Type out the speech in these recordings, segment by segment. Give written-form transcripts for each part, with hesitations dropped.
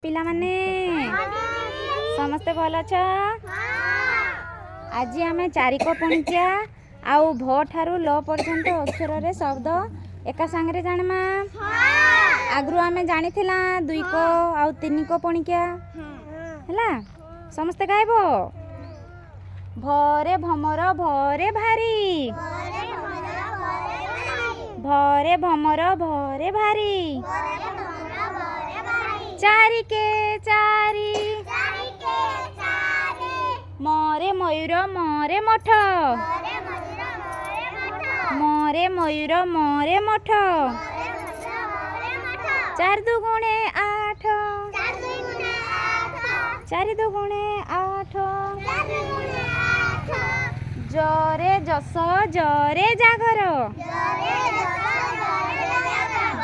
पिला माने समस्ते भल अछ। आज आम चारिक पणिकिया आउ भ ठारू ल पर्यंत अक्षर रे शब्द एका सांगरे जानमा। आगु आम जानी दुई को आउ तीन को पणिकिया हैला समस्ते गाइब। भरे भमर भरे भारी, भरे भमर भरे भारी, चारि के चारि, मरे मयूर मरे मठ, मरे मयूर मरे मठ, चार दुगुणे आठ, चारि दुगुणे आठ, जरे जस जरे जागर,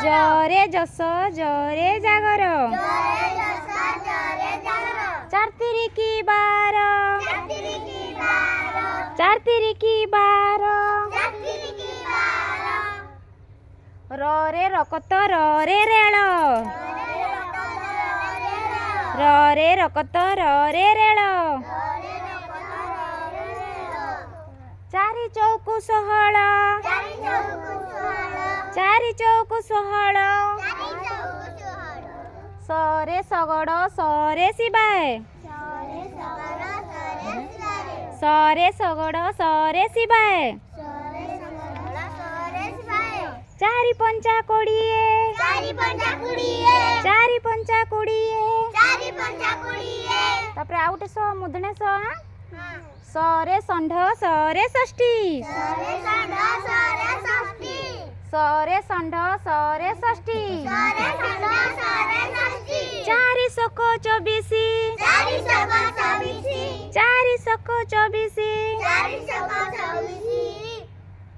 जरे जस जरे जागर, चार तिरी की बार, चार तिरी की बार, रे रकत रे रेल, रे रकत रे रेल, चारि चौकु षोहल, चारि चौकु षोहल, सरे सगड़ सरे शिवाय, सरे सगड़ सरे शिवाय, चारि पंचा कोड़िए, चारि पंचा कोड़िए, तापर आउटे स मुदने स सरे षंढ सरे षष्ठी, सरे षंढ सरे षष्ठी, चारि शक चौबीसी, चारि शक चौबीसी,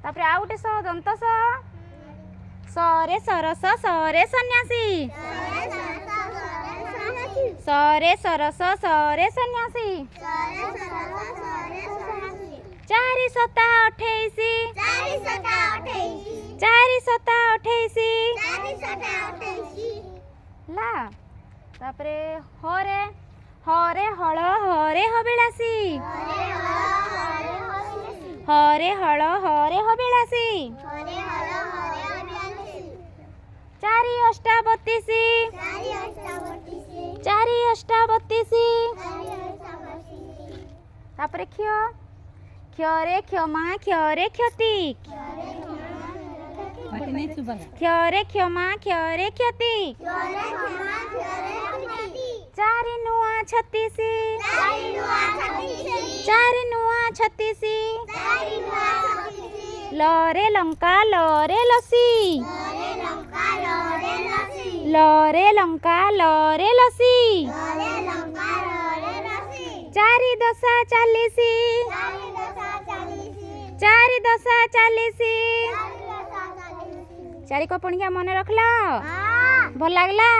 तापर आउटे स दंत स सरे सरस सरे सन्यासी, सरे सरस सरे सन्यासी, चारि सता अठेइसी, चारि सता अठेइसी ला। तापरे हरे हरे हल हरे हबिलासी, हरे हल हरे हबिलासी, चारि अष्टाबत्तीसी, चारि अष्टाबत्तीसी, तापरे क्ष क्षरे क्षमा क्षरे क्षति, क्षरे क्षमा क्षरे क्षति, चारि नुआ छत्तीसी, चारि नुआ छत्तीसी, लरे लंका लरे लसी, लरे लंका लरे लसी, चारि दशा चालीसी, चारि दशा चालीसी। चारि को पणिकिया मन रखला भल लागला।